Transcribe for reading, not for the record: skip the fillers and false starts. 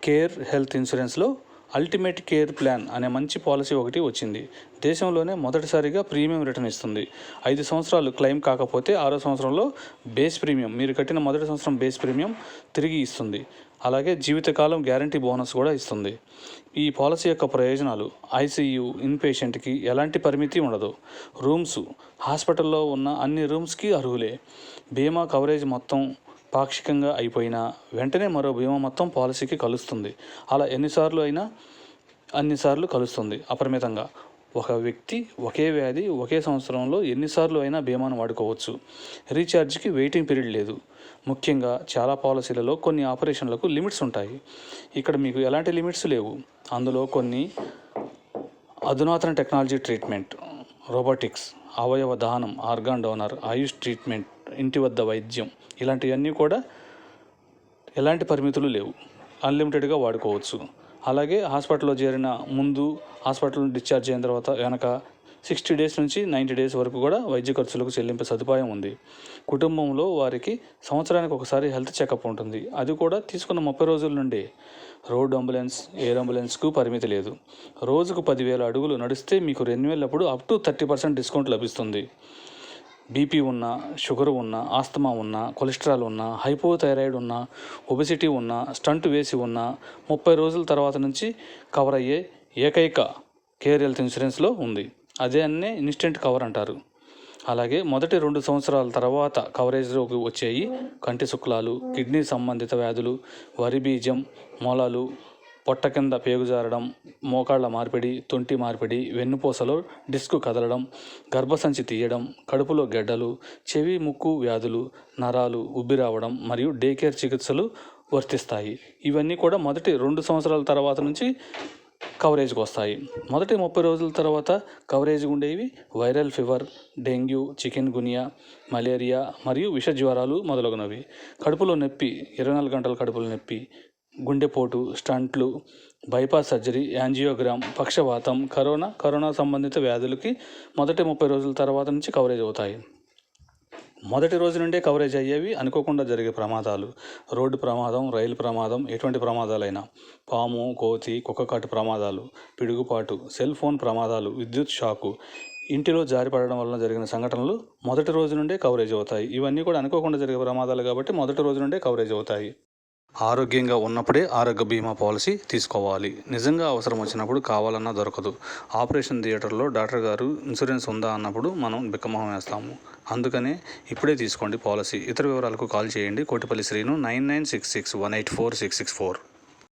Care health ఇన్సూరెన్స్లో ultimate care plan అనే మంచి పాలసీ ఒకటి వచ్చింది. దేశంలోనే మొదటిసారిగా ప్రీమియం రిటర్న్ ఇస్తుంది. 5 సంవత్సరాలు క్లెయిమ్ కాకపోతే 6వ సంవత్సరంలో బేస్ ప్రీమియం, మీరు కట్టిన మొదటి సంవత్సరం బేస్ ప్రీమియం తిరిగి ఇస్తుంది. అలాగే జీవితకాలం గ్యారంటీ బోనస్ కూడా ఇస్తుంది. ఈ పాలసీ యొక్క ప్రయోజనాలు: ఐసీయూ ఇన్పేషెంట్కి ఎలాంటి పరిమితి ఉండదు. రూమ్స్ హాస్పిటల్లో ఉన్న అన్ని రూమ్స్కి అర్హులే. బీమా కవరేజ్ మొత్తం పాక్షికంగా అయిపోయినా వెంటనే మరో బీమా మొత్తం పాలసీకి కలుస్తుంది. అలా ఎన్నిసార్లు అయినా అన్నిసార్లు కలుస్తుంది అపరిమితంగా. ఒక వ్యక్తి ఒకే వ్యాధి ఒకే సంవత్సరంలో ఎన్నిసార్లు అయినా బీమాను వాడుకోవచ్చు. రీఛార్జ్కి వెయిటింగ్ పీరియడ్ లేదు. ముఖ్యంగా చాలా పాలసీలలో కొన్ని ఆపరేషన్లకు లిమిట్స్ ఉంటాయి. ఇక్కడ మీకు ఎలాంటి లిమిట్స్ లేవు. అందులో కొన్ని అధునాతన టెక్నాలజీ ట్రీట్మెంట్, రోబోటిక్స్, అవయవ దానం, ఆర్గాన్ డోనర్, ఆయుష్ ట్రీట్మెంట్, ఇంటి వద్ద వైద్యం, ఇలాంటివన్నీ కూడా ఎలాంటి పరిమితులు లేవు. అన్లిమిటెడ్గా వాడుకోవచ్చు. అలాగే హాస్పిటల్లో చేరిన ముందు, హాస్పిటల్ డిశ్చార్జ్ అయిన తర్వాత వెనక 60 డేస్ నుంచి 90 డేస్ వరకు కూడా వైద్య ఖర్చులకు చెల్లింపే సదుపాయం ఉంది. కుటుంబంలో వారికి సంవత్సరానికి ఒకసారి హెల్త్ చెకప్ ఉంటుంది. అది కూడా తీసుకున్న 30 రోజుల నుండి. రోడ్ అంబులెన్స్, ఎయిర్ అంబులెన్స్కు పరిమితి లేదు. రోజుకు 10,000 అడుగులు నడిస్తే మీకు రెన్యువల్ అప్పుడు అప్ టు 30% డిస్కౌంట్ లభిస్తుంది. బీపీ ఉన్నా, షుగర్ ఉన్నా, ఆస్తమా ఉన్నా, కొలెస్ట్రాల్ ఉన్నా, హైపోథైరాయిడ్ ఉన్నా, ఒబెసిటీ ఉన్నా, స్టంట్ వేసి ఉన్నా 30 రోజుల తర్వాత నుంచి కవర్ అయ్యే ఏకైక కేర్ హెల్త్ ఇన్సూరెన్స్లో ఉంది. అదే ఇన్స్టెంట్ కవర్ అంటారు. అలాగే మొదటి 2 సంవత్సరాల తర్వాత కవరేజ్లోకి వచ్చేవి కంటి శుక్లాలు, కిడ్నీ సంబంధిత వ్యాధులు, వరి బీజం, మూలాలు, పొట్ట కింద పేగు జారడం, మోకాళ్ళ మార్పిడి, తొంటి మార్పిడి, వెన్నుపూసలో డిస్క్ కదలడం, గర్భసంచి తీయడం, కడుపులో గెడ్డలు, చెవి ముక్కు వ్యాధులు, నరాలు ఉబ్బి రావడం మరియు డే కేర్ చికిత్సలు వర్తిస్తాయి. ఇవన్నీ కూడా మొదటి 2 సంవత్సరాల తర్వాత నుంచి కవరేజ్కి వస్తాయి. మొదటి 30 రోజుల తర్వాత కవరేజ్ ఉండేవి viral fever, dengue, chikungunya, malaria మరియు విష జ్వరాలు మొదలగునవి. కడుపులో నొప్పి, 24 గంటల కడుపులో నొప్పి, గుండెపోటు, స్టంట్లు, బైపాస్ సర్జరీ, యాంజియోగ్రామ్, పక్షవాతం, కరోనా సంబంధిత వ్యాధులకి మొదటి 30 రోజుల తర్వాత నుంచి కవరేజ్ అవుతాయి. మొదటి రోజు నుండే కవరేజ్ అయ్యేవి అనుకోకుండా జరిగే ప్రమాదాలు: రోడ్డు ప్రమాదం, రైలు ప్రమాదం, ఎటువంటి ప్రమాదాలైనా, పాము, కోతి, కుక్కకాటు ప్రమాదాలు, పిడుగుపాటు, సెల్ ఫోన్ ప్రమాదాలు, విద్యుత్ షాకు, ఇంటిలో జారిపడడం వలన జరిగిన సంఘటనలు మొదటి రోజు నుండే కవరేజ్ అవుతాయి. ఇవన్నీ కూడా అనుకోకుండా జరిగే ప్రమాదాలు కాబట్టి మొదటి రోజు నుండే కవరేజ్ అవుతాయి. ఆరోగ్యంగా ఉన్నప్పుడే ఆరోగ్య బీమా పాలసీ తీసుకోవాలి. నిజంగా అవసరం వచ్చినప్పుడు కావాలన్నా దొరకదు. ఆపరేషన్ థియేటర్లో డాక్టర్ గారు ఇన్సూరెన్స్ ఉందా అన్నప్పుడు మనం బిక్కమొహం వేస్తాము. అందుకనే ఇప్పుడే తీసుకోండి పాలసీ. ఇతర వివరాలకు కాల్ చేయండి. కోటిపల్లి శ్రీను 9966184664.